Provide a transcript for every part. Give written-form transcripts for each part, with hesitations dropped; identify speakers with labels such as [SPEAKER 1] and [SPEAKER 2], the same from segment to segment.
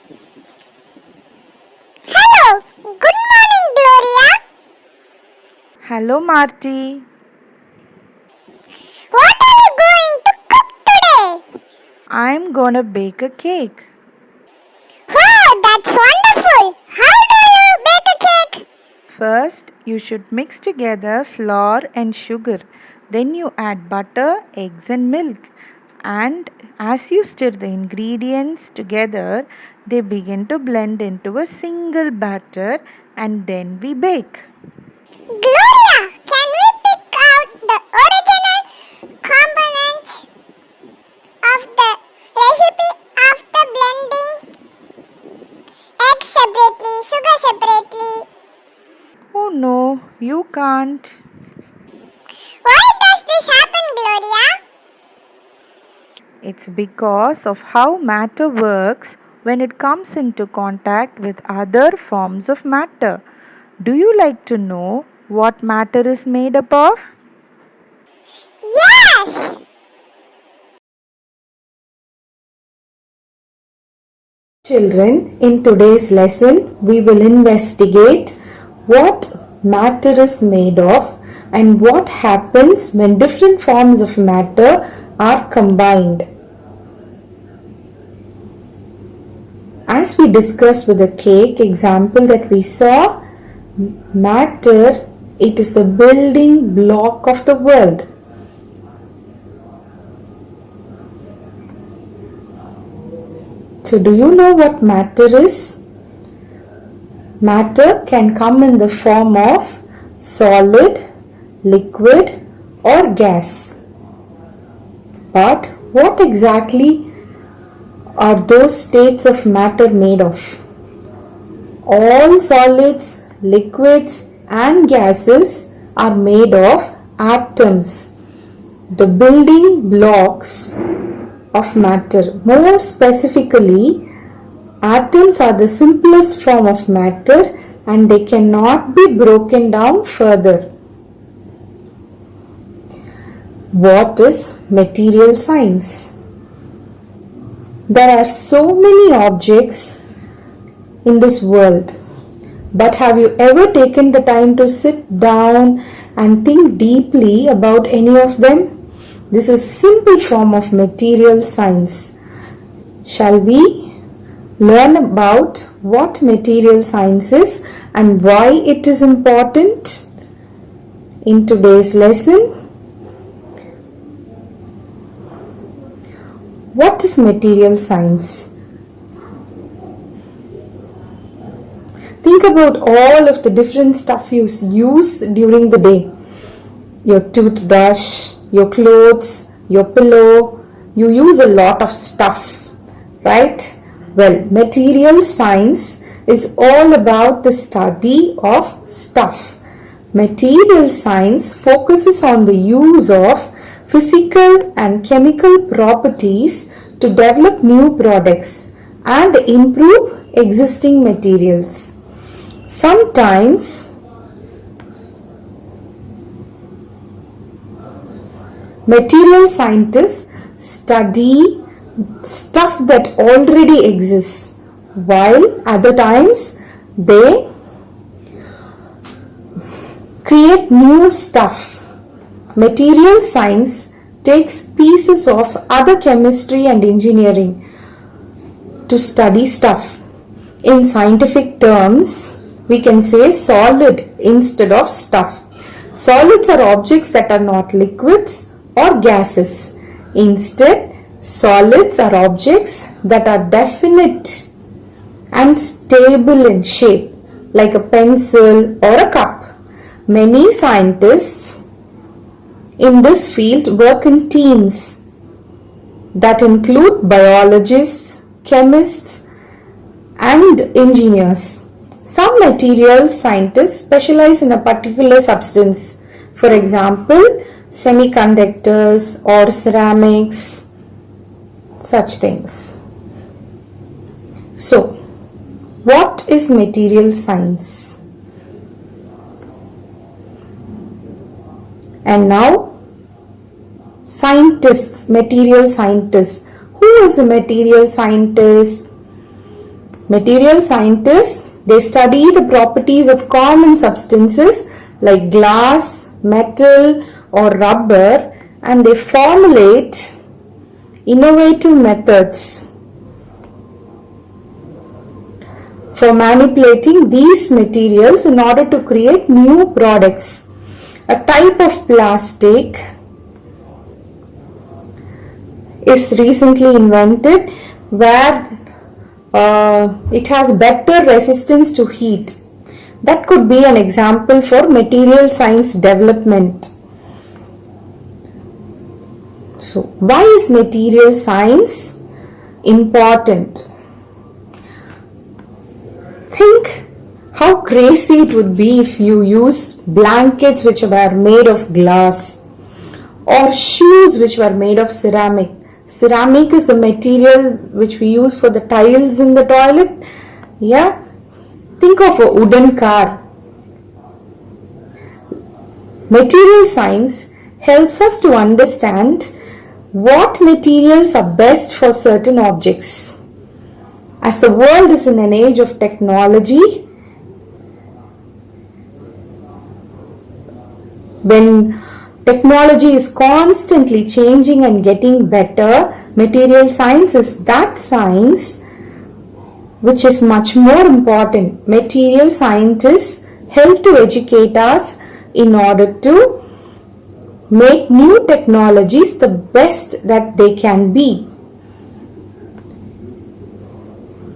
[SPEAKER 1] Hello, good morning, Gloria.
[SPEAKER 2] Hello, Marty.
[SPEAKER 1] What are you going to cook today?
[SPEAKER 2] I'm gonna bake a cake.
[SPEAKER 1] Oh, that's wonderful. How do you bake a cake?
[SPEAKER 2] First, you should mix together flour and sugar. Then you add butter, eggs, and milk. And as you stir the ingredients together, they begin to blend into a single batter, and then we bake.
[SPEAKER 1] Gloria, can we pick out the original components of the recipe after blending eggs separately, sugar separately?
[SPEAKER 2] Oh no, you can't.
[SPEAKER 1] Why does this happen, Gloria?
[SPEAKER 2] It's because of how matter works when it comes into contact with other forms of matter. Do you like to know what matter is made up of?
[SPEAKER 1] Yes!
[SPEAKER 2] Children, in today's lesson, we will investigate what matter is made of and what happens when different forms of matter are combined. As we discussed with the cake example that we saw, matter, it is the building block of the world. So do you know what matter is? Matter can come in the form of solid, liquid or gas. But what exactly are those states of matter made of? All solids, liquids and gases are made of atoms, the building blocks of matter. More specifically, atoms are the simplest form of matter and they cannot be broken down further. What is material science? There are so many objects in this world, but have you ever taken the time to sit down and think deeply about any of them? This is a simple form of material science. Shall we learn about what material science is and why it is important in today's lesson? What is material science? Think about all of the different stuff you use during the day. Your toothbrush, your clothes, your pillow. You use a lot of stuff, right? Well, material science is all about the study of stuff. Material science focuses on the use of physical and chemical properties to develop new products and improve existing materials. Sometimes material scientists study stuff that already exists, while other times they create new stuff. Material science takes pieces of other chemistry and engineering to study stuff. In scientific terms, we can say solid instead of stuff. Solids are objects that are not liquids or gases. Instead, solids are objects that are definite and stable in shape, like a pencil or a cup. Many scientists in this field work in teams that include biologists, chemists, and engineers. Some material scientists specialize in a particular substance. For example, semiconductors or ceramics, such things. So, what is material science? And now, scientists, material scientists. Who is a material scientist? Material scientists, they study the properties of common substances like glass, metal or rubber, and they formulate innovative methods for manipulating these materials in order to create new products. A type of plastic is recently invented where it has better resistance to heat. That could be an example for material science development. So, why is material science important? Think how crazy it would be if you use blankets which were made of glass or shoes which were made of ceramic. Ceramic is the material which we use for the tiles in the toilet. Yeah. Think of a wooden car. Material science helps us to understand what materials are best for certain objects. As the world is in an age of technology, when technology is constantly changing and getting better, material science is that science which is much more important. Material scientists help to educate us in order to make new technologies the best that they can be.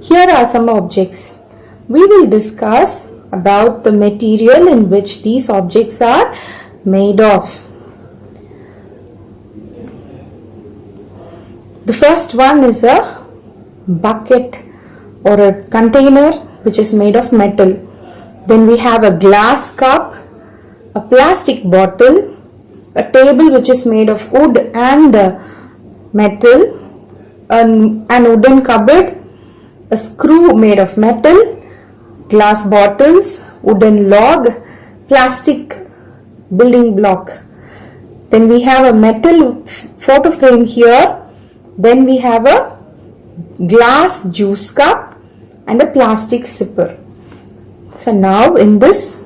[SPEAKER 2] Here are some objects. We will discuss about the material in which these objects are made of. The first one is a bucket or a container which is made of metal. Then we have a glass cup, a plastic bottle, a table which is made of wood and metal, an wooden cupboard, a screw made of metal, glass bottles, wooden log, plastic building block. Then we have a metal photo frame here. Then we have a glass juice cup and a plastic sipper. So now in this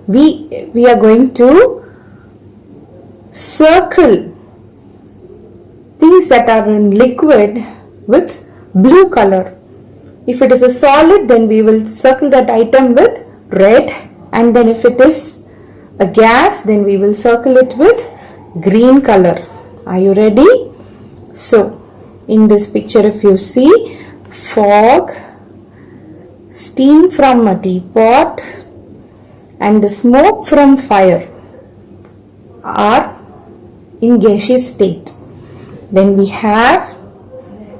[SPEAKER 2] we are going to circle things that are in liquid with blue color. If it is a solid, then we will circle that item with red, and then if it is a gas, then we will circle it with green color. Are you ready? So in this picture, if you see fog, steam from a teapot and the smoke from fire are in gaseous state. Then we have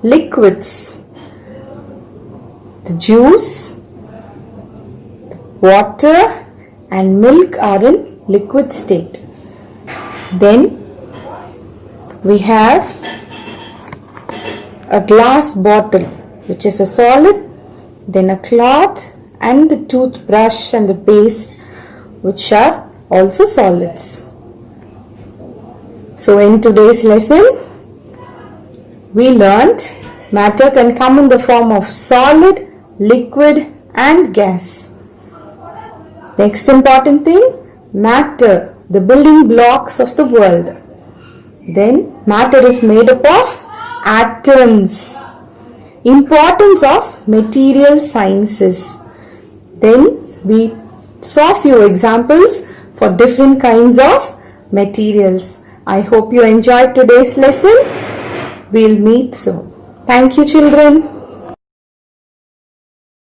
[SPEAKER 2] liquids. The juice, water and milk are in liquid state. Then we have a glass bottle which is a solid, then a cloth and the toothbrush and the paste which are also solids. So in today's lesson, we learnt matter can come in the form of solid, liquid and gas. Next important thing, matter, the building blocks of the world. Then matter is made up of atoms. Importance of material sciences. Then we saw few examples for different kinds of materials. I hope you enjoyed today's lesson. We'll meet soon. Thank you, children.